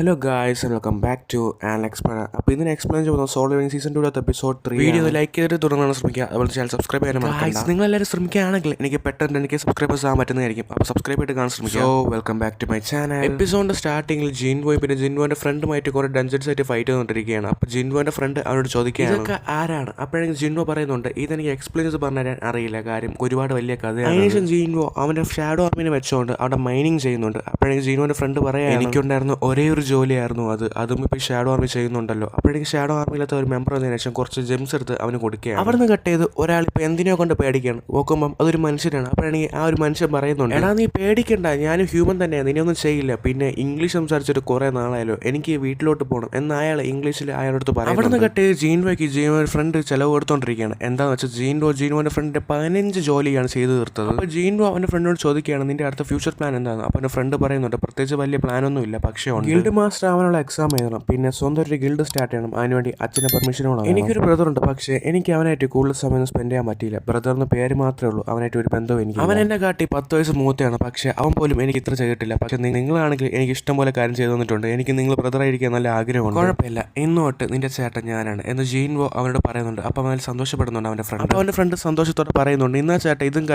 Hello guys and welcome back to an explainer. അപ്പോൾ ഇതിന് explain ചെയ്യുന്ന solo living season 2 episode 3 video like ചെയ്തിട്ട് തുടങ്ങാൻ ശ്രമിക്കുക. അതുപോലെ ചാനൽ സബ്സ്ക്രൈബ് ചെയ്യാൻ മറക്കണ്ട. നിങ്ങളെല്ലാവരും ശ്രമിക്കുകയാണെങ്കിൽ എനിക്ക് പെട്ടെന്ന് എനിക്ക് സബ്സ്ക്രൈബേഴ്സ് ആകാൻ പറ്റുന്നതായിരിക്കും. അപ്പോൾ സബ്സ്ക്രൈബ് ചെയ്ത് കാണാൻ ശ്രമിക്കുക. So welcome back to my channel. എപ്പിസോഡിൻ്റെ സ്റ്റാർട്ടിങ്ങിൽ ജിൻവോയും പിന്നെ ജിൻവോൻ്റെ ഫ്രണ്ടുമായിട്ട് കുറേ ഡഞ്ചൻസ് ആയിട്ട് ഫൈറ്റ് ചെയ്തുകൊണ്ടിരിക്കുകയാണ്. അപ്പോൾ ജിൻവോൻ്റെ ഫ്രണ്ട് അവനോട് ചോദിക്കുകയാണ് ഇതൊക്കെ ആരാണ്. അപ്പോഴെങ്കിൽ ജിൻവോ പറയുന്നുണ്ട് ഇതെനിക്ക് എക്സ്പ്ലെയിൻ ചെയ്ത് പറഞ്ഞുതരാൻ അറിയില്ല, കാര്യം ഒരുപാട് വലിയ കഥയാണ്. അതിനുശേഷം ജിൻവോ അവൻ്റെ ഷാഡോ ആർമിനെ വെച്ചുകൊണ്ട് അവിടെ മൈനിങ് ചെയ്യുന്നുണ്ട്. അപ്പോഴെങ്കിൽ ജിൻവോൻ്റെ ഫ്രണ്ട് പറയാൻ എനിക്കുണ്ടായിരുന്ന ഒരേ ഒരു ജോലിയായിരുന്നു അതും ഇപ്പോൾ ഷാഡോ ആർമി ചെയ്യുന്നുണ്ടല്ലോ. അപ്പോഴേക്കും ഷാഡോ ആർമിയിലത്തെ ഒരു മെമ്പർ വന്നതിന് ശേഷം കുറച്ച് ജെംസ് എടുത്ത് അവന് കൊടുക്കുകയാണ്. അവിടെ നിന്ന് കട്ട് ചെയ്ത് ഒരാൾ ഇപ്പോൾ എന്തിനോ കൊണ്ട് പേടിക്കുകയാണ്. നോക്കുമ്പം അതൊരു മനുഷ്യനാണ്. അപ്പോഴാണെങ്കിൽ ആ ഒരു മനുഷ്യൻ പറയുന്നുണ്ട് എടാ നീ പേടിക്കണ്ട, ഞാനും ഹ്യൂമൻ തന്നെയാണ്, നിന്നെയൊന്നും ചെയ്യില്ല. പിന്നെ ഇംഗ്ലീഷ് സംസാരിച്ചിട്ട് കുറേ നാളായാലോ, എനിക്ക് വീട്ടിലോട്ട് പോകണം എന്ന് അയാൾ ഇംഗ്ലീഷിൽ അയാളടുത്ത് പറയും. അവിടെ നിന്ന് കട്ട് ചെയ്ത് ജീൻവോയ്ക്ക് ജീൻവോയുടെ ഫ്രണ്ട് ചിലവ് കൊടുത്തോണ്ടിരിക്കുകയാണ്. എന്താണെന്ന് വെച്ചാൽ ജീൻവോൻ്റെ ഫ്രണ്ടിൻ്റെ 15 ജോലിയാണ് ചെയ്തു തീർത്തത്. അപ്പോൾ ജീൻവോ അവൻ്റെ ഫ്രണ്ടിനോട് ചോദിക്കുകയാണ് നിന്റെ അടുത്ത ഫ്യൂച്ചർ പ്ലാൻ എന്താണ്. അപ്പോൾ എൻ്റെ ഫ്രണ്ട് പറയുന്നുണ്ട് പ്രത്യേകിച്ച് വലിയ പ്ലാനൊന്നുമില്ല, പക്ഷേ ഗിൽഡ് മാസ്റ്റർ അവനുള്ള എക്സാം എഴുതണം, പിന്നെ സ്വന്തം ഒരു ഗിൽഡ് സ്റ്റാർട്ട് ചെയ്യണം. അതിനുവേണ്ടി അച്ഛൻ്റെ പെർമിഷൻ വേണം. എനിക്കൊരു ബ്രദറുണ്ട്, പക്ഷേ എനിക്ക് അവനായിട്ട് കൂടുതൽ സമയം സ്പെൻഡ് ചെയ്യാൻ പറ്റിയില്ല. ബ്രദറിന് പേര് മാത്രമേ ഉള്ളൂ, അവനായിട്ട് ഒരു ബന്ധവും എനിക്ക്. അവൻ എന്നെ കാട്ടി 10 വയസ്സ് മൂത്തയാണ്, പക്ഷേ അവൻ പോലും എനിക്ക് ഇത്ര ചെയ്തിട്ടില്ല. പക്ഷേ നിങ്ങളാണെങ്കിൽ എനിക്ക് ഇഷ്ടം പോലെ കാര്യം ചെയ്തു തന്നിട്ടുണ്ട്. എനിക്ക് നിങ്ങൾ ബ്രദറായിരിക്കാൻ നല്ല ആഗ്രഹമുണ്ട്. കുഴപ്പമില്ല, ഇന്നോട്ട് നിന്റെ ചേട്ടൻ ഞാനാണ് എന്ന് ജീൻവോ അവനോട് പറയുന്നുണ്ട്. അപ്പോൾ അവൻ സന്തോഷപ്പെടുന്നുണ്ട് അവൻ്റെ ഫ്രണ്ട്. അപ്പോൾ അവൻ്റെ ഫ്രണ്ട് സന്തോഷത്തോടെ പറയുന്നുണ്ട് ഇന്നാ ചേട്ടൻ ഇതും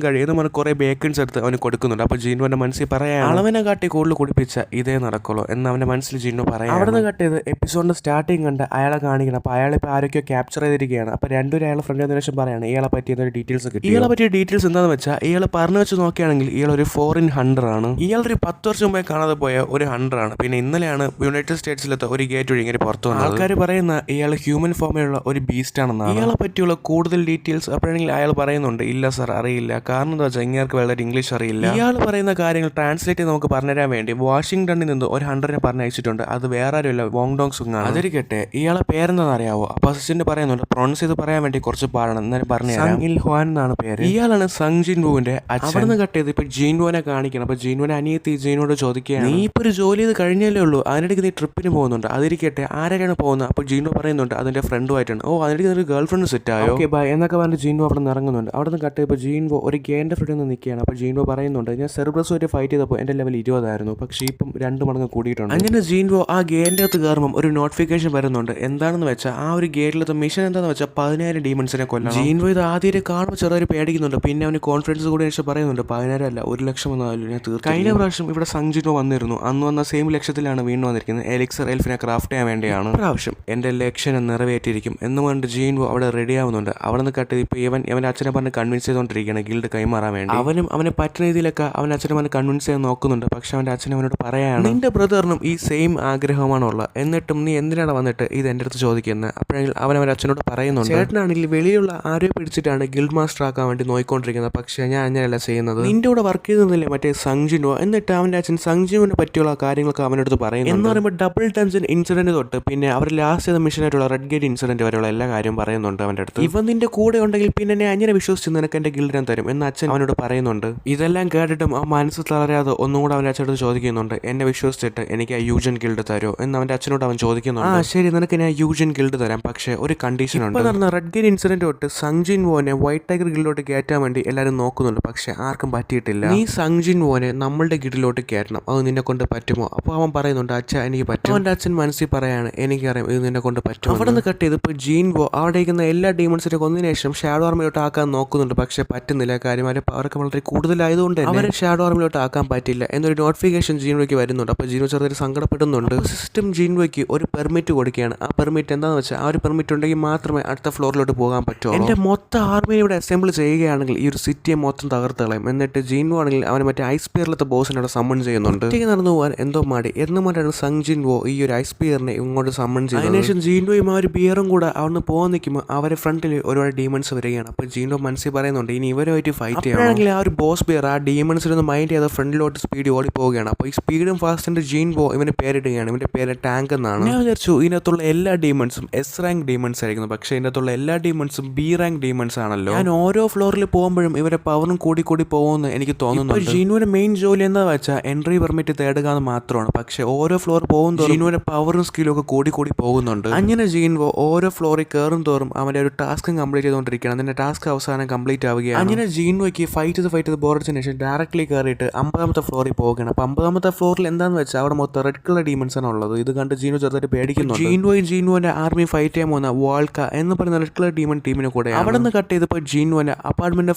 കഴി എന്ന് പറഞ്ഞ് കുറേ ബേക്കൻസ് എടുത്ത് അവന് കൊടുക്കുന്നുണ്ട്. അപ്പോൾ ജീൻവോൻ്റെ മനസ്സിൽ പറയാൻ അളവിനെ കാട്ടി കൂടുതൽ കുടിപ്പിച്ച ഇതേ നടക്കുള്ളൂ എന്ന് അവൻ്റെ മനസ്സിൽ ജീൻവോ പറയാം. അവിടെ നിന്ന് കട്ട് ചെയ്ത് എപ്പിസോഡിൻ്റെ സ്റ്റാർട്ടിങ് കണ്ട് അയാളെ കാണിക്കണം. അപ്പോൾ അയാളിപ്പോൾ ആരൊക്കെയോ ക്യാപ്ചർ ചെയ്തിരിക്കുകയാണ്. അപ്പോൾ രണ്ടുപേരും അയാളെ ഫ്രണ്ട് വന്നതിന് ശേഷം പറയാണ് ഇയാളെ പറ്റിയ ഡീറ്റെയിൽസ് കിട്ടി. ഇയാളെ പറ്റിയ ഡീറ്റെയിൽസ് എന്താണെന്ന് വെച്ചാൽ ഇയാൾ പറഞ്ഞു വെച്ച് നോക്കുകയാണെങ്കിൽ ഇയാളൊരു ഫോറിൻ ഹണ്ടറാണ്. ഇയാളൊരു 10 വർഷം മുമ്പേ കാണാതെ പോയ ഒരു ഹണ്ടറാണ്. പിന്നെ ഇന്നലെയാണ് യുണൈറ്റഡ് സ്റ്റേറ്റ്സിലത്തെ ഒരു ഗേറ്റ് വഴി ഇങ്ങനെ പുറത്തു വന്നത്. ആൾക്കാർ പറയുന്ന ഇയാൾ ഹ്യൂമൻ ഫോമിലുള്ള ഒരു ബീസ്റ്റ് ആണെന്നാണ്. ഇയാളെ പറ്റിയുള്ള കൂടുതൽ ഡീറ്റെയിൽസ് അപ്പോഴെങ്കിൽ അയാൾ പറയുന്നുണ്ട് ഇല്ല സർ അറിയില്ല, കാരണം എന്താ വെച്ചാൽ ഇങ്ങേർക്ക് വളരെ ഇംഗ്ലീഷ് അറിയില്ല. ഇയാൾ പറയുന്ന കാര്യങ്ങൾ ട്രാൻസ്ലേറ്റ് ചെയ്ത് നമുക്ക് പറഞ്ഞുതരാൻ വേണ്ടി വാഷിംഗ്ടണിൽ നിന്ന് ഒരു ഹണ്ടറിനെ പറഞ്ഞയച്ചിട്ടുണ്ട്. അത് വേറെ ആരുമില്ല, വോങ്ഡോങ് സുങ് ആണ്. അതിരിക്കട്ടെ ഇയാളെ പേരെന്താണെന്ന് അറിയാവോ. അപ്പോൾ അസിസ്റ്റന്റ് പറയുന്നുണ്ട് പ്രൊണൗൺസ് ചെയ്ത് പറയാൻ വേണ്ടി കുറച്ച് പാടാണ്, എന്നാലും പറഞ്ഞു സങ് ഇൽ ഹ്വാൻ എന്നാണ് പേര്. ഇയാളാണ് സങ് ജിൻവോന്റെ അച്ഛൻ. അവിടെ നിന്ന് കട്ട് ചെയ്ത് ഇപ്പോൾ ജീൻവോനെ കാണിക്കണം. അപ്പോൾ ജീൻവോനെ അനിയത്തി ജീനോട് ചോദിക്കുകയാണ് നീ ഇപ്പോൾ ഒരു ജോലി ചെയ്ത് കഴിഞ്ഞല്ലേ ഉള്ളൂ, അതിനിടയ്ക്ക് നീ ട്രിപ്പിന് പോകുന്നുണ്ട്, അതിരിക്കട്ടെ ആരൊക്കെയാണ് പോകുന്നത്. അപ്പോൾ ജീനോ പറയുന്നുണ്ട് അതിൻ്റെ ഫ്രണ്ടുമായിട്ടാണ്. ഓ അതിനിടയ്ക്ക് ഒരു ഗേൾ ഫ്രണ്ട് സെറ്റ് ആയോ, ഓക്കെ ബൈ എന്നൊക്കെ പറഞ്ഞ് ജീൻവോ അവിടെ നിന്ന് ഇറങ്ങുന്നുണ്ട്. അവിടെ നിന്ന് കട്ട് ചെയ്തപ്പോൾ ജീൻവോ ഒരു ഗേൻ്റെ ഫ്രണ്ടിൽ നിന്ന് നിൽക്കുകയാണ്. അപ്പോൾ ജീൻവോ പറയുന്നുണ്ട് ഞാൻ സെർബ്രസുമായിട്ട് ഫൈറ്റ് ചെയ്തപ്പോൾ എൻ്റെ ലെവൽ 20 ആയിരുന്നു, പക്ഷേ ഇപ്പം 2 മടങ്ങ് കൂടിയിട്ടുണ്ട്. അങ്ങനെ ജീൻവോ ആ ഗേൻ്റെ അകത്ത് കയറുമ്പം ഒരു നോട്ടിഫിക്കേഷൻ വരുന്നുണ്ട്. എന്താണെന്ന് വെച്ചാൽ ആ ഒരു ഗേറ്റിലത്തെ മിഷൻ എന്താണെന്ന് വെച്ചാൽ 10,000 ഡീമൺസിനെ കൊല്ലണം. ജീൻവോ ഇത് ആദ്യം കാണുമ്പോൾ ചെറിയൊരു പേടിക്കുന്നുണ്ട്. പിന്നെ അവന് കോൺഫിഡൻസ് കൂടി ശേഷം പറയുന്നുണ്ട് 10,000 അല്ല 1,00,000 ഒന്നും ഞാൻ തീർക്കും. കഴിഞ്ഞ പ്രാവശ്യം ഇവിടെ സങ് ജിൻവോ വന്നിരുന്നു, അന്ന് വന്ന സെയിം ലക്ഷ്യത്തിലാണ് വീണ്ടും വന്നിരിക്കുന്നത്. എലിക്സർ എൽഫിനെ ക്രാഫ്റ്റ് ചെയ്യാൻ വേണ്ടിയാണ്. പ്രാവശ്യം എൻ്റെ ലക്ഷ്യം നിറവേറ്റിയിരിക്കും എന്ന് പറഞ്ഞിട്ട് ജീൻവോ അവിടെ റെഡി ആവുന്നുണ്ട്. അവിടെ നിന്ന് കട്ട് ഇപ്പോൾ അവൻ്റെ അച്ഛനെ പറഞ്ഞ് കൺവിൻസ് ചെയ്തുകൊണ്ടിരിക്കുകയാണ് ഗിൽഡ് കൈമാറാൻ വേണ്ടി. അവനെ പറ്റുന്ന രീതിയിലൊക്കെ അവൻ അച്ഛനെ പറഞ്ഞ് കൺവിൻസ് ചെയ്യാൻ നോക്കുന്നുണ്ട്. പക്ഷെ അവൻ്റെ അച്ഛൻ അവനോട് പറയാണ് നിന്റെ ബ്രദറിനും ഈ സെയിം ആഗ്രഹമാണുള്ളത്, എന്നിട്ടും നീ എന്തിനാണ് വന്നിട്ട് ഇത് എൻ്റെ അടുത്ത് ചോദിക്കുന്നത്. അപ്പോഴെങ്കിൽ അവൻ്റെ അച്ഛനോട് പറയുന്നുണ്ട് ചേട്ടനാണെങ്കിൽ വെളിയിലുള്ള ആരെയോ പിടിച്ചിട്ടാണ് ഗിൽഡ് മാസ്റ്റർ ആക്കാൻ വേണ്ടി നോക്കിക്കൊണ്ടിരിക്കുന്നത്, പക്ഷേ ഞാൻ അങ്ങനെയല്ല ചെയ്യുന്നത്, നിന്റെ കൂടെ വർക്ക് ചെയ്യുന്നില്ലേ മറ്റേ സങ് ജിൻവോ. എന്നിട്ട് അവൻ്റെ അച്ഛൻ സങ് ജിൻവോനെ പറ്റിയുള്ള കാര്യങ്ങളൊക്കെ അവനടുത്ത് പറയുന്നു. എന്ന് പറയുമ്പോൾ ഡബിൾ ഡഞ്ചൻ ഇൻസിഡന്റ് തൊട്ട് പിന്നെ അവർ ലാസ്റ്റ് ചെയ്ത മിഷനായിട്ടുള്ള റെഡ് ഗേറ്റ് ഇൻസിഡന്റ് വരെയുള്ള എല്ലാ കാര്യവും പറയുന്നുണ്ട് അവൻ്റെ അടുത്ത്. ഇവൻ നിന്റെ കൂടെ ഉണ്ടെങ്കിൽ പിന്നെ എന്നെ അങ്ങനെ വിശ്വസിച്ച് നിനക്ക് എൻ്റെ ഗിൽഡ് ഞാൻ തരും എന്ന് അച്ഛൻ അവനോട് പറയുന്നുണ്ട്. ഇതെല്ലാം കേട്ടിട്ടും ആ മനസ്സ് തളരാതെ ഒന്നും കൂടെ അവൻ്റെ അച്ഛനോട് ചോദിക്കുന്നുണ്ട് എന്നെ വിശ്വസിച്ചിട്ട് എനിക്ക് ആ യൂജൻ ഗിൽഡ് തരുമോ എന്ന് അവൻ്റെ അച്ഛനോട് അവൻ ചോദിക്കുന്നുണ്ട്. ആ ശരി നിനക്ക് ഞാൻ യൂജൻ ഗിൽഡ് തരാം, പക്ഷേ ഒരു കണ്ടീഷൻ ഉണ്ട്. നടന്ന റെഡ് ഗേറ്റ് ഇൻസിഡന്റ് തൊട്ട് സങ് ജിൻവോനെ വൈറ്റ് ടൈഗർ ഗിൽഡിലോട്ട് കയറ്റാൻ വേണ്ടി എല്ലാവരും നോക്കുന്നുണ്ട്, പക്ഷേ ആർക്കും പറ്റിയിട്ടില്ല. നീ സങ് ജിൻവോനെ നമ്മളുടെ ഗിൽഡിലോട്ട് കയറ്റണം, അത് നിന്നെ കൊണ്ട് പറ്റുമോ. അപ്പോൾ അവൻ പറയുന്നുണ്ട് അച്ഛ എനിക്ക് പറ്റും. അവൻ്റെ അച്ഛൻ മനസ്സിൽ പറയാണ് എനിക്കറിയാം ഇത് നിന്നെ കൊണ്ട് പറ്റും. അവിടെ നിന്ന് കട്ട് ചെയ്ത് ഇപ്പോൾ ജീൻവോ അവിടെ ഇരിക്കുന്ന എല്ലാ ഡീമൺസിനെ കൊന്നതിന് ശേഷം ഷാഡോ ആർമിലോട്ട് ആക്കാൻ നോക്കുന്നുണ്ട്, പക്ഷേ പറ്റുന്നില്ല. കാര്യം അവർക്ക് വളരെ കൂടുതലായതുകൊണ്ട് അവരെ ഷാഡോ ആർമിലോട്ട് ആക്കാൻ പറ്റില്ല എന്നൊരു നോട്ടിഫിക്കേഷൻ ജീൻവോയ്ക്ക് വരുന്നുണ്ട്. അപ്പോൾ ജീൻവോ ചെറുതായിട്ട് സങ്കടപ്പെടുന്നുണ്ട്. സിസ്റ്റം ജീൻവോയ്ക്ക് ഒരു പെർമിറ്റ് കൊടുക്കുകയാണ്. ആ പെർമിറ്റ് എന്താണെന്ന് വെച്ചാൽ ആ ഒരു പെർമിറ്റ് ഉണ്ടെങ്കിൽ മാത്രമേ അടുത്ത ഫ്ലോറിലോട്ട് പോകാൻ പറ്റുള്ളൂ. എൻ്റെ മൊത്തം ആർമിയെ ഇവിടെ അസംബിൾ ചെയ്യുകയാണെങ്കിൽ ഈ ഒരു സിറ്റിയെ മൊത്തം തകർത്ത് കളയും. എന്നിട്ട് ജീൻവോ ആണെങ്കിൽ അവനെ മറ്റേ ഐസ് പിയറിലത്തെ ബോസിനോട് സമ്മൺ ചെയ്യുന്നുണ്ട്. ഒറ്റയ്ക്ക് നടന്നു പോകാൻ എന്തോ മാടി എന്നുമായിട്ടാണ് സങ് ജിൻവോ ഈ ഒരു ഐസ് പിയറിനെ ഇങ്ങോട്ട് സമ്മൺ ചെയ്യുന്നത്. അതിനുശേഷം ജീൻവോയും ആ ഒരു ബിയറും കൂടെ അവിടുന്ന് പോകാൻ നിൽക്കുമ്പോൾ അവരെ ഫ്രണ്ടിൽ ഒരുപാട് ഡീമൺസ് വരികയാണ്. അപ്പോൾ ജീൻവോ മനസ്സിൽ പറയുന്നുണ്ട് ഇനി ഇവരുമായിട്ട് ഫൈറ്റ് ചെയ്യണമെങ്കിൽ ആ ഒരു ബോസ് ബിയർ ആ ഡീമൺസിനൊന്ന് മൈൻഡ് ചെയ്ത് ഫ്രണ്ടിലോട്ട് സ്പീഡ് ഓടി പോവുകയാണ്. അപ്പോൾ ഈ സ്പീഡും ഫാസ്റ്റിൻ്റെ ജീൻവോ ഇവന് പേരിടുകയാണ്. ഇവൻ്റെ പേര് ടാങ്ക് എന്നാണ്. ഞാൻ വിചാരിച്ചു ഇതിനകത്തുള്ള എല്ലാ ഡീമൺസും എസ് റാങ്ക് ഡീമൺസ് ആയിരിക്കുന്നു, പക്ഷേ ഇതിനകത്തുള്ള എല്ലാ ഡീമൺസും ബി റാങ്ക് ഡീമൺസ് ആണല്ലോ. ഞാൻ ഓരോ ഫ്ലോറിൽ പോകുമ്പോഴും ഇവരെ പവറും കൂടി പോകുമെന്ന് എനിക്ക് തോന്നുന്നു. ജീനുവിന്റെ മെയിൻ ജോലി എന്താ വെച്ചാൽ എൻട്രി പെർമിറ്റ് തേടുക എന്ന് മാത്രമാണ്, പക്ഷേ ഓരോ ഫ്ലോർ പോകുന്നതോറും ജീനുവിന്റെ പവറും സ്കില്ലും ഒക്കെ കൂടി പോകുന്നുണ്ട്. അങ്ങനെ ജീൻവോ ഓരോ ഫ്ലോറിൽ കയറും തോറും അവൻ്റെ ഒരു ടാസ്ക് കംപ്ലീറ്റ് ചെയ്തുകൊണ്ടിരിക്കുകയാണ്. അതിൻ്റെ ടാസ്ക് അവസാനം കംപ്ലീറ്റ് ആവുകയാണ്. അങ്ങനെ ജീൻവോയ്ക്ക് ഫൈറ്റ് ചെയ്ത് ബോർഡിന് ശേഷം ഡയറക്റ്റ്ലി കയറിയിട്ട് 50ാമത്തെ ഫ്ലോറിൽ പോവുകയാണ്. അപ്പോൾ 50ാമത്തെ ഫ്ലോറിൽ എന്താണെന്ന് വെച്ചാൽ അവിടെ മൊത്തം റെഡ് കളർ ഡീമൺസ് ആണ് ഉള്ളത്. ഇത് കണ്ട് ജീനോ ചെറുതായിട്ട് പേടിക്കുന്നുണ്ട്. ജീനുവിന്റെ ആർമി ഫൈറ്റ് ചെയ്യാൻ പോകുന്ന വാൾക്ക എന്ന് പറയുന്ന റെഡ് കളർ ഡീമൺ ടീമിനെ കൂടെ അവിടെ നിന്ന് കട്ട് ചെയ്തപ്പോൾ ജീനുവിന്റെ അപ്പാർട്ട്മെന്റ്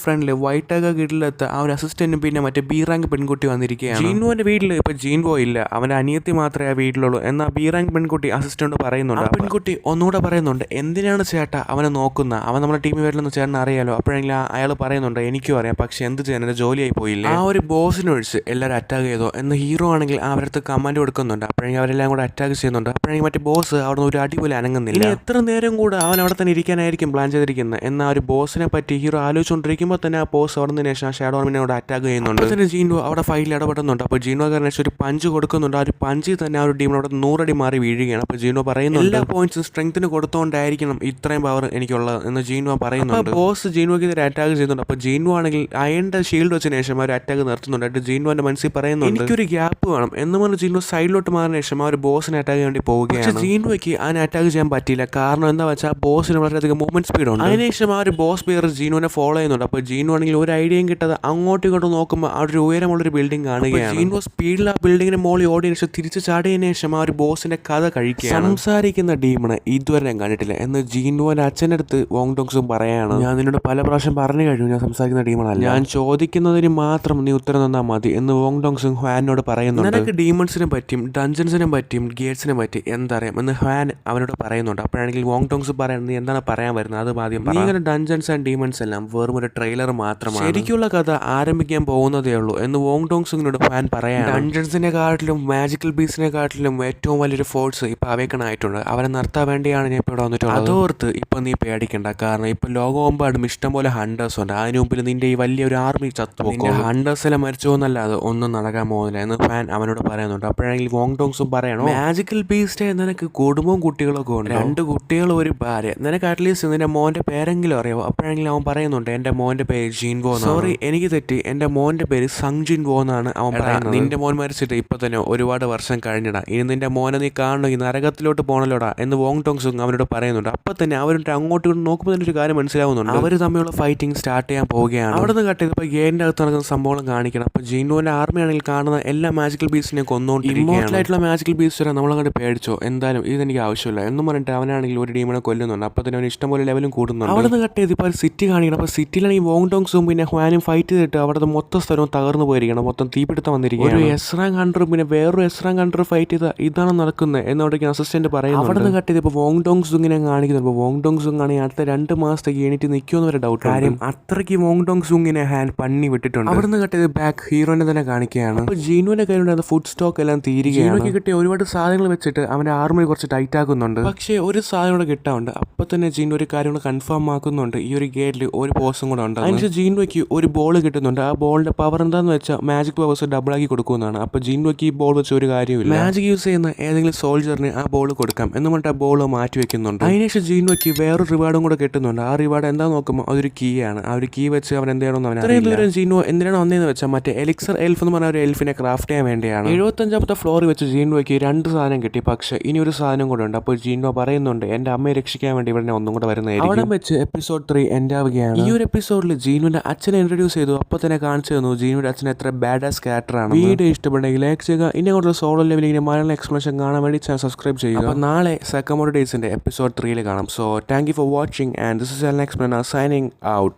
ഫ്രണ്ടിൽ വൈറ്റ് ആക വീട്ടിലെത്ത ആ ഒരു അസിസ്റ്റന്റും പിന്നെ മറ്റേ ബി റാങ്ക് പെൺകുട്ടി വന്നിരിക്കുകയാണ്. ജീനുവിന്റെ വീട്ടിൽ ഇപ്പൊ ജീൻവോ ഇല്ല, അവന്റെ അനിയത്തി മാത്രമേ ആ വീട്ടിലുള്ളൂ. എന്നാൽ ബി റാങ്ക് പെൺകുട്ടി അസിസ്റ്റന്റ് പറയുന്നുണ്ട്. ആ പെൺകുട്ടി ഒന്നുകൂടെ പറയുന്നുണ്ട്, എന്തിനാണ് ചേട്ടാ അവനെ നോക്കുന്ന, അവൻ നമ്മുടെ ടീമിൽ വരില്ലെന്ന് ചേട്ടൻ അറിയാലോ. അപ്പോഴെങ്കിലും അയാൾ പറയുന്നുണ്ട്, എനിക്കും അറിയാം, പക്ഷെ എന്ത് ചെയ്യാൻ, എന്റെ ജോലിയായി പോയില്ല. ആ ഒരു ബോസിനൊഴിച്ച് എല്ലാവരും അറ്റാക്ക് ചെയ്തോ എന്ന് ഹീറോ ആണെങ്കിൽ അവരടുത്ത് കമാൻഡ് കൊടുക്കുന്നുണ്ട്. അപ്പോഴെങ്കിൽ അവരെല്ലാം കൂടെ അറ്റാക്ക് ചെയ്യുന്നുണ്ട്. അപ്പോഴെങ്കിൽ മറ്റേ ബോസ് അവിടെ നിന്ന് ഒരു അടിപോലെ അനങ്ങുന്നില്ല. ഇനി എത്ര നേരം കൂടെ അവൻ അവിടെ തന്നെ ഇരിക്കാനായിരിക്കും പ്ലാൻ ചെയ്തിരിക്കുന്നത്. എന്നാൽ ഒരു ബോസിനെ പറ്റി ഹീറോ ആലോചിച്ചുകൊണ്ടിരിക്കുമ്പോൾ തന്നെ ആ ബോസ് അവിടെ നിന്ന് ശേഷം ഷാഡോ ആർമിനോട് അറ്റാക്ക് ചെയ്യുന്നുണ്ട്. തന്നെ ജീൻവോ അവിടെ ഫൈറ്റിൽ ഇടപെടുന്നുണ്ട്. അപ്പോൾ ജീൻവോ കാരണം ഒരു പഞ്ച് കൊടുക്കുന്നുണ്ട്. ആ ഒരു പഞ്ചിൽ തന്നെ ആ ഒരു ടീമിനോട് 100 അടി മാറി വീഴുകയാണ്. അപ്പോൾ ജീൻവോ പറയുന്നുണ്ട്, എല്ലാ പോയിന്റ്സും സ്ട്രെങ്ത്തിന് കൊടുത്തുകൊണ്ടായിരിക്കണം ഇത്രയും പവർ എനിക്കുള്ളത് എന്ന് ജീൻവോ പറയുന്നുണ്ട്. ബോസ് ജീൻവോക്ക് ഇതിൽ അറ്റാക്ക് ചെയ്യുന്നുണ്ട്. അപ്പോൾ ജീൻവോ ആണെങ്കിൽ അയണിന്റെ ഷീൽഡ് വെച്ചതിന് ശേഷം ആ ഒരു അറ്റാക്ക് നിർത്തുന്നുണ്ട്. എന്നിട്ട് ജീൻവോന്റെ മനസ്സിൽ പറയുന്നുണ്ട്, എനിക്കൊരു ഗ്യാപ്പ് വേണം എന്ന് പറഞ്ഞ് ജീൻവോ സൈഡിലോട്ട് മാറിയ ശേഷം ആ ഒരു ബോസിനെ അറ്റാക്ക് ചെയ്യാൻ വേണ്ടി പോവുകയാണ്. പക്ഷേ ജീൻവോയ്ക്ക് അതിനെ അറ്റാക്ക് ചെയ്യാൻ പറ്റില്ല. കാരണം എന്താ വെച്ചാൽ ആ ബോസിന് വളരെയധികം മൂവ്മെന്റ് സ്പീഡ് ഉണ്ട്. അതിനുശേഷം ആ ഒരു ബോസ് പ്ലെയർ ജീനുവിനെ ഫോളോ ചെയ്യുന്നുണ്ട്. അപ്പോൾ ജീനു ആണെങ്കിൽ ഒരു ഐഡിയയും കിട്ടാതെ അങ്ങോട്ടും ഇങ്ങോട്ടും നോക്കുമ്പോൾ ആ ഒരു ഉയരമുള്ളൊരു ബിൽഡിംഗ് കാണുകയാണ്. ജീൻവോ സ്പീഡിൽ ആ ബിൽഡിങ്ങിന് മോളിൽ ഓടിയതിനു ശേഷം തിരിച്ച് ചാടിയതിനു ശേഷം ആ ഒരു ബോസിന്റെ കഥ കഴിക്കുകയാണ്. സംസാരിക്കുന്ന ഡീമണ് ഇതുവരെ ഞാൻ കണ്ടിട്ടില്ല എന്ന് ജീനുവിന്റെ അച്ഛൻ്റെ അടുത്ത് വോങ് ഡോങ്സും പറയാണ്, ഞാൻ നിന്നോട് പല പ്രാവശ്യം പറഞ്ഞു കഴിഞ്ഞു, ഞാൻ സംസാരിക്കുന്ന ഡീമണല്ല, ഞാൻ ചോദിക്കുന്നതിന് മാത്രം നീ ഉത്തരം തന്നാൽ മതി എന്ന് വോങ് ഡോങ്സും ഹ്വാനോട് പറയുന്നുണ്ട്. നിനക്ക് ഡീമൺസിനെ പറ്റിയും ഡഞ്ചൻസിനെ പറ്റിയും ഗേറ്റ്സിനെ പറ്റി എന്തറിയാം എന്ന് ഹ്വാൻ അവനോട് പറയുന്നുണ്ട്. അപ്പോഴാണെങ്കിൽ വോങ് ഡോങ്സ് പറയുന്നത്, നീ എന്താണ് പറയാൻ വരുന്നത്, അത് ആദ്യം നീ ഇങ്ങനെ ഡഞ്ചൻസ് ആൻഡ് ഡീമൺസ് എല്ലാം വെറും ഒരു ട്രെയിലർ മാത്രമാണ്, ശരിക്കുള്ള കഥ ആരംഭിക്കാൻ പോകുന്നതേ ഉള്ളൂ എന്ന് വോങ് ഡോങ്സിനോട് ഫാൻ പറയാം. ഡഞ്ചൻസിനെ കാട്ടിലും മാജിക്കൽ ബീസിനെ കാട്ടിലും ഏറ്റവും വലിയൊരു ഫോഴ്സ് ഇപ്പൊ അവേക്കണായിട്ടുണ്ട്. അവരെ നിർത്താൻ വേണ്ടിയാണ് ഞാൻ ഇപ്പോൾ ഇവിടെ വന്നിട്ടുള്ളത്. അതോർത്ത് ഇപ്പൊ നീ പേടിക്കണ്ട, കാരണം ഇപ്പൊ ലോകമെമ്പാടും ഇഷ്ടംപോലെ ഹണ്ടേഴ്സ് ഉണ്ട്. അതിന് മുമ്പിൽ നിന്റെ ഈ വലിയൊരു ആർമി ചത്തുപോകും. ഹണ്ടേഴ്സ് എല്ലാം മരിച്ചു പോകുന്നല്ലാതെ ഒന്നും നടക്കാൻ പോകുന്നില്ല എന്ന് ഫാൻ അവനോട് പറയുന്നുണ്ട്. അപ്പോഴാണെങ്കിൽ വോങ് ഡോങ്സും പറയണോ, മാജിക്കൽ ബീസ്റ്റ് നിനക്ക് കുടുംബവും കുട്ടികളൊക്കെ ഉണ്ട്, 2 കുട്ടികളും ഒരു ഭാര്യ, നിനക്ക് അറ്റ്ലീസ്റ്റ് നിന്റെ മോന്റെ പേരെങ്കിലും അറിയാമോ? അപ്പോഴെങ്കിലും അവൻ പറയുന്നുണ്ട്, എന്റെ മോന്റെ പേര് ജീൻവോ. സോറി എനിക്ക് തെറ്റി, എന്റെ മോന്റെ പേര് സങ് ജിൻവോ എന്നാണ് അവൻ പറയുന്നത്. നിന്റെ മോൻ മരിച്ചിട്ട് ഇപ്പൊ തന്നെ ഒരുപാട് വർഷം കഴിഞ്ഞടാ, ഇനി നിന്റെ മോനെ നീ കാണണമെങ്കിൽ നരകത്തിലോട്ട് പോകണല്ലോടാ എന്ന് വോങ് ഡോങ്സും അവനോട് പറയുന്നുണ്ട്. അപ്പൊ തന്നെ അവരുടെ അങ്ങോട്ടും ഇങ്ങോട്ടും നോക്കുമ്പോൾ തന്നെ ഒരു കാര്യം മനസ്സിലാവുന്നുണ്ട്, അവർ തമ്മിലുള്ള ഫൈറ്റിംഗ് സ്റ്റാർട്ട് ചെയ്യാൻ പോവുകയാണ്. അവിടെ നിന്ന് കട്ട് ചെയ്തപ്പോൾ ഗേറ്റിന്റെ അകത്ത് നടക്കുന്ന സംഭവം കാണിക്കണം. അപ്പോൾ ജീൻവോന്റെ ആർമി ആണെങ്കിൽ കാണുന്ന എല്ലാ മാജിക്കൽ ബീസിനെയും കൊന്നുകൊണ്ടിരിക്കുകയാണ്. ഇമോർട്ടലായിട്ടുള്ള മാജിക്കൽ ബീസ് വരെ നമ്മളങ്ങോട്ട് പേടിച്ചോ, എന്തായാലും ഇതെനിക്ക് ആവശ്യമില്ല എന്നും പറഞ്ഞിട്ട് അവനാണെങ്കിൽ ഒരു ടീമിനെ കൊല്ലുന്നുണ്ട്. അപ്പോൾ തന്നെ അവന് ഇഷ്ടംപോലെ ലെവലും കൂടുന്നുണ്ട്. അവിടെ നിന്ന് കട്ട് ചെയ്ത് ഇപ്പോൾ സിറ്റി കാണിക്കണം. അപ്പോൾ സിറ്റിയിലാണെങ്കിൽ വോങ് ഡോങ്സും പിന്നെ ഹ്വാനും ഫൈറ്റ് ചെയ്തിട്ട് അവിടുത്തെ മൊത്തം സ്ഥലവും തകർന്നു പോയിരിക്കണം, മൊത്തം തീപിടുത്തം വന്നിരിക്കുകയാണ്. ഒരു എസ് റാങ്ക് ഹണ്ടറും പിന്നെ വേറൊരു എസ് റാങ്ക് ഹണ്ടർ ഫൈറ്റ് ചെയ്ത ഇതാണ് നടക്കുന്നത് എന്നോടേക്ക് അസിസ്റ്റന്റ് പറയുന്നത്. അവിടെ നിന്ന് കട്ട് ചെയ്ത് ഇപ്പോൾ വോങ് ഡോങ്സും ഇങ്ങനെ കാണിക്കുന്നു. ഇപ്പോൾ വോങ് ഡോങ്സും ആണെങ്കിൽ അടുത്ത 2 മാസത്തേക്ക് എണീറ്റ് നിൽക്കുമെന്ന് വരെ ഡൗട്ട്. കാര്യം അത്രയ്ക്ക് വോങ് ഡോങ്സും ഇങ്ങനെ ഹാൻഡ് പണി വിട്ടിട്ടുണ്ട്. അവിടെ നിന്ന് കട്ട് ചെയ്ത് ബാക്ക് ഹീറോനെ തന്നെ കാണിക്കുകയാണ്. അപ്പോൾ ജീനുവിന്റെ കയ്യിലുണ്ടായിരുന്ന ഫുഡ് സ്റ്റോക്ക് എല്ലാം തീരുകയാണ്. ജീനുക്ക് കിട്ടിയ ഒരുപാട് സാധനങ്ങൾ വെച്ചിട്ട് അവന്റെ ആർമി കുറച്ച് ടൈറ്റ് ആക്കുന്നുണ്ട്. പക്ഷേ ഒരു സാധനം കൂടെ കിട്ടാറുണ്ട്. അപ്പൊ തന്നെ ജീനു ഒരു കാര്യം കൂടെ കൺഫേം ആക്കുന്നുണ്ട്, ഈ ഒരു ഗേറ്റിൽ ഒരു പോസും കൂടെ ഉണ്ട്. അതിനുശേഷം ജീനുവയ്ക്ക് ഒരു ബോൾ കിട്ടുന്നുണ്ട്. ആ ബോളിന്റെ പവർ എന്താന്ന് വെച്ചാൽ മാജിക് പവേഴ്സ് ഡബിൾ ആക്കി കൊടുക്കുന്നതാണ്. അപ്പൊ ജീനുവയ്ക്ക് ഈ ബോൾ വെച്ച് ഒരു കാര്യമില്ല, മാജിക് യൂസ് ചെയ്യുന്ന ഏതെങ്കിലും സോൾജറിന് ആ ബോൾ കൊടുക്കാം എന്ന് പറഞ്ഞിട്ട് ആ ബോൾ മാറ്റി വെക്കുന്നുണ്ട്. അതിനുശേഷം ജീനുവയ്ക്ക് വേറൊരു റിവാർഡും കൂടെ കിട്ടുന്നുണ്ട്. ആ റിവാർഡ് എന്താ നോക്കുമ്പോൾ അതൊരു കീ ആണ്. ആ ഒരു കീ വെച്ച് അവൻ എന്താണെന്ന് അവൻ ജീനു എന്തിനാണ് വന്നതെന്ന് വെച്ചാൽ മറ്റേ എലിക്സർ എൽഫ് എന്ന് പറഞ്ഞ ഒരു എൽഫിനെ ക്രാഫ്റ്റ് ചെയ്യാൻ വേണ്ടിയാണ്. 75ാമത്തെ ഫ്ലോറിൽ വെച്ച് ജീനുവയ്ക്ക് 2 സാധനം കിട്ടി. പക്ഷേ ഇനി ഒരു സാധനം കൂടെ ഉണ്ട്. അപ്പോൾ ജീനോ പറയുന്നുണ്ട്, എന്റെ അമ്മയെ രക്ഷിക്കാൻ വേണ്ടി ഇവിടെ ഒന്നും കൂടെ വരുന്നതായിരിക്കും. അവിടെ വെച്ച് എപ്പിസോഡ് 3 എൻഡ് ആവുകയാണ്. ഈ ഒരു എപ്പിസോഡിൽ ജീനുവിന്റെ അച്ഛനെ ഇൻട്രൊഡ്യൂസ് ചെയ്തു. അപ്പോൾ തന്നെ കാണിച്ചു തന്നു ജീനുവിന്റെ അച്ഛൻ എത്ര ബാഡാസ് ക്യാരക്ടറാണ്. വീഡിയോ ഇഷ്ടപ്പെട്ടെങ്കിൽ ലൈക്ക് ചെയ്യുക. ഇനി അങ്ങോട്ടുള്ള സോളോ ലെവലിൽ മലയാളം എക്സ്പ്ലനേഷൻ കാണാൻ വേണ്ടി ചാനൽ സബ്സ്ക്രൈബ് ചെയ്യുക. അപ്പോൾ നാളെ സക്കമോഡോ ഡേയ്സിന്റെ എപ്പിസോഡ് 3 കാണാം. So thank you for watching and this is an explainer signing out.